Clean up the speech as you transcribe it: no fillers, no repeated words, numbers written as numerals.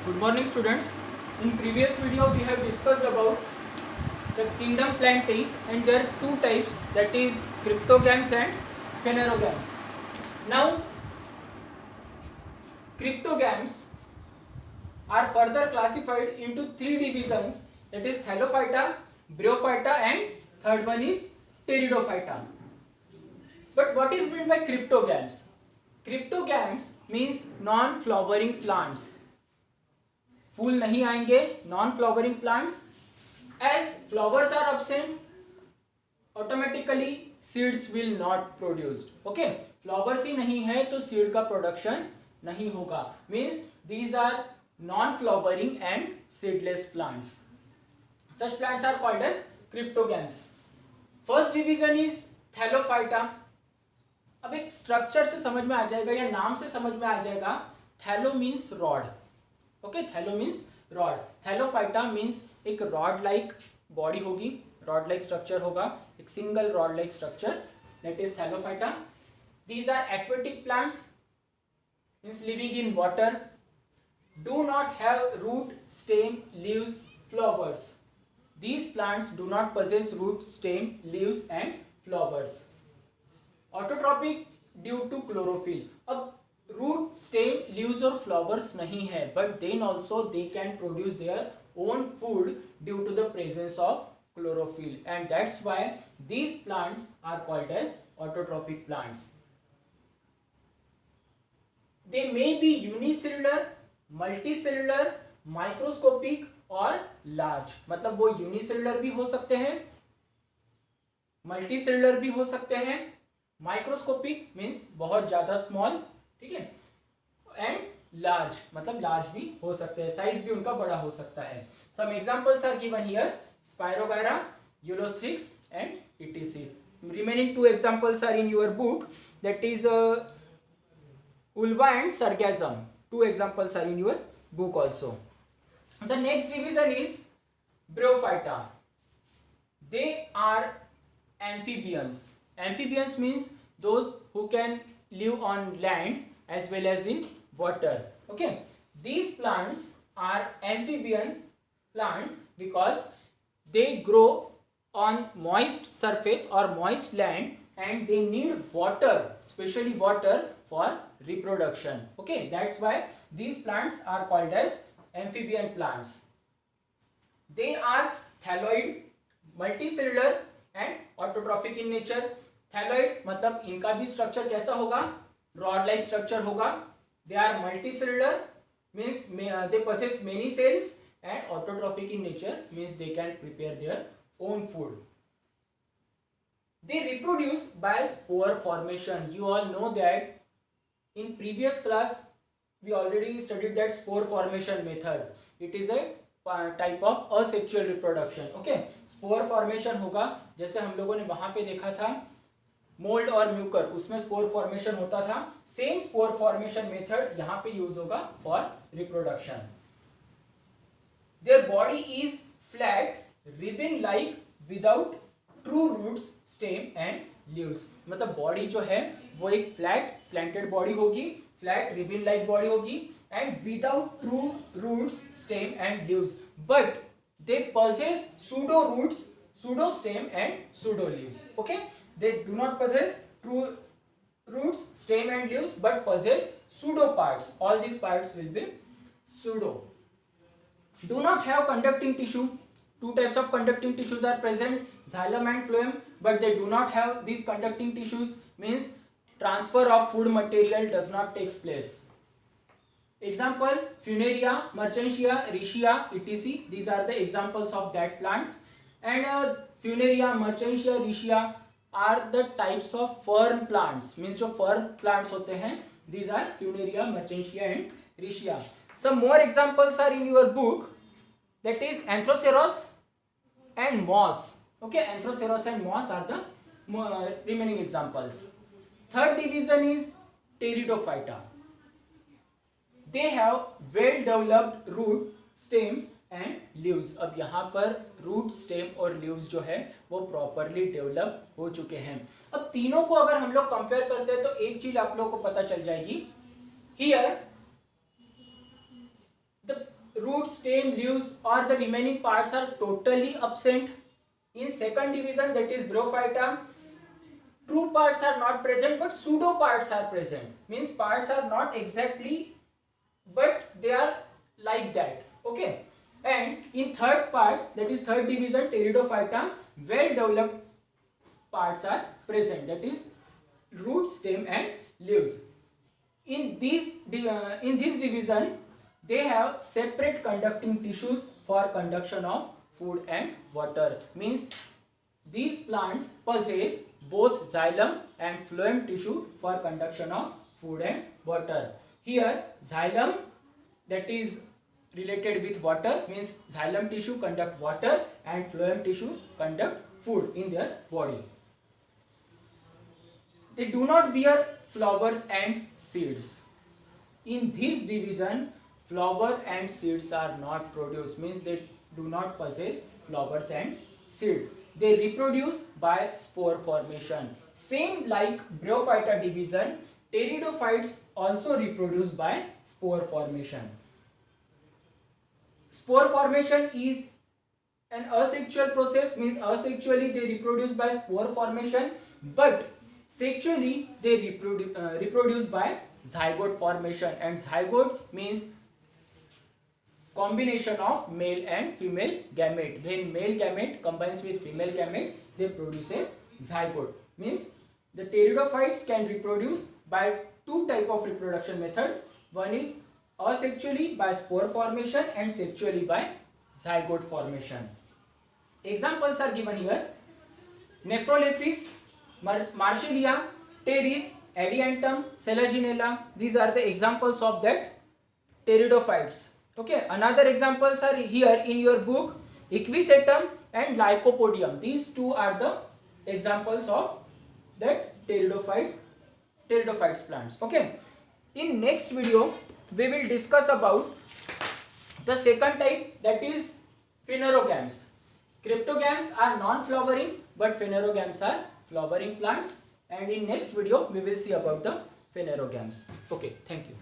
Good morning students. In previous video we have discussed about the kingdom plantae and there are two types, that is cryptogams and phanerogams. Now cryptogams are further classified into three divisions, that is Thallophyta, Bryophyta and third one is Pteridophyta. But what is meant by cryptogams? Cryptogams means non-flowering plants. फूल नहीं आएंगे, non flowering plants. As flowers are absent, automatically seeds will not produced. Okay, flowers ही नहीं है तो seed का production नहीं होगा. Means these are non flowering and seedless plants. Such plants are called as cryptogams. First division is thallophyta. अब एक structure से समझ में आ जाएगा या नाम से समझ में आ जाएगा. Thallo means rod. Okay, thallo means rod. Thallophyta means एक रॉड लाइक बॉडी होगी, रॉड लाइक स्ट्रक्चर होगा, एक single rod like structure, that is thallophyta. These are aquatic plants, means living in water, do not have root, stem, leaves, flowers. These plants do not possess root, stem, leaves and flowers. Autotrophic due to chlorophyll. अब root, stem, leaves और flowers नहीं है, but then also they can produce their own food due to the presence of chlorophyll, and that's why these plants are called as autotrophic plants. They may be unicellular, multicellular, microscopic और large. मतलब वो unicellular भी हो सकते हैं, multicellular भी हो सकते हैं, माइक्रोस्कोपिक मीन्स बहुत ज्यादा स्मॉल, ठीक है, एंड लार्ज मतलब लार्ज भी हो सकते हैं, साइज भी उनका बड़ा हो सकता है. Some examples are given here, spirogyra, ulothrix and इटिसिस. Remaining two examples are in your book, that is ulva and sargassum. Two examples are in your book also. The next division is Bryophyta. They are amphibians. Amphibians means those who can live on land as well as in water. Okay, these plants are amphibian plants because they grow on moist surface or moist land and they need water, especially water for reproduction. Okay, that's why these plants are called as amphibian plants. They are thalloid, multicellular and autotrophic in nature. Thalloid मतलब इनका भी structure कैसा होगा, rod like structure होगा. They are multicellular means they possess many cells, and autotrophic in nature means they can prepare their own food. They reproduce by spore formation. You all know that in previous class we already studied that spore formation method. It is a type of asexual reproduction. Okay, spore formation होगा, जैसे हम लोगों ने वहां पे देखा था mould और म्यूकर, उसमें स्पोर फॉर्मेशन होता था. सेम स्पोर फॉर्मेशन मेथड यहाँ पे यूज होगा for reproduction. Their body is flat, ribbon like, without true roots, stem and leaves. मतलब बॉडी जो है वो एक फ्लैट स्लैंटेड बॉडी होगी, फ्लैट रिबन लाइक बॉडी होगी, and without true roots, stem and leaves, but they possess pseudo roots, pseudo stem and pseudo leaves. Okay, they do not possess true roots, stem and leaves, but possess pseudo parts. All these parts will be pseudo. Do not have conducting tissue. Two types of conducting tissues are present, xylem and phloem, but they do not have these conducting tissues, means transfer of food material does not takes place. Example, Funaria, Merchantia, Riccia, etc. These are the examples of that plants. And Funaria, Merchantia, Riccia are the types of fern plants. Means जो fern plants होते हैं, these are Funaria, Merchantia and Riccia. Some more examples are in your book. That is Anthroceros and moss. Okay, Anthroceros and moss are the remaining examples. Third division is Pteridophyta. They have well developed root, stem and leaves. अब यहाँ पर root, stem और leaves जो है वो properly develop हो चुके हैं. अब तीनों को अगर हम लोग compare करते हैं तो एक चीज आप लोगों को पता चल जाएगी. Here the root, stem, leaves or the remaining parts are totally absent. In second division, that is Brophyta, true parts are not present but pseudo parts are present. Means parts are not exactly but they are like that. Okay. And in third part, that is third division, Pteridophyta, well developed parts are present, that is root, stem and leaves. In this division, they have separate conducting tissues for conduction of food and water. Means these plants possess both xylem and phloem tissue for conduction of food and water. Here xylem, that is related with water, means xylem tissue conduct water and phloem tissue conduct food in their body. They do not bear flowers and seeds. In this division, flower and seeds are not produced, means they do not possess flowers and seeds. They reproduce by spore formation. Same like Brophyta division, pteridophytes also reproduce by spore formation. Spore formation is an asexual process, means asexually they reproduce by spore formation, but sexually they reproduce by zygote formation, and zygote means combination of male and female gamete. When male gamete combines with female gamete, they produce a zygote. Means the pteridophytes can reproduce by two type of reproduction methods. One is asexually by spore formation and sexually by zygote formation. Examples are given here: Nephrolepis, Marshallea, Pteris, Adiantum, Selaginella. These are the examples of that pteridophytes. Okay, another examples are here in your book, Equisetum and Lycopodium. These two are the examples of that pteridophytes plants. Okay, in next video we will discuss about the second type, that is phanerogams. Cryptogams are non-flowering but phanerogams are flowering plants, and in next video we will see about the phanerogams. Okay, thank you.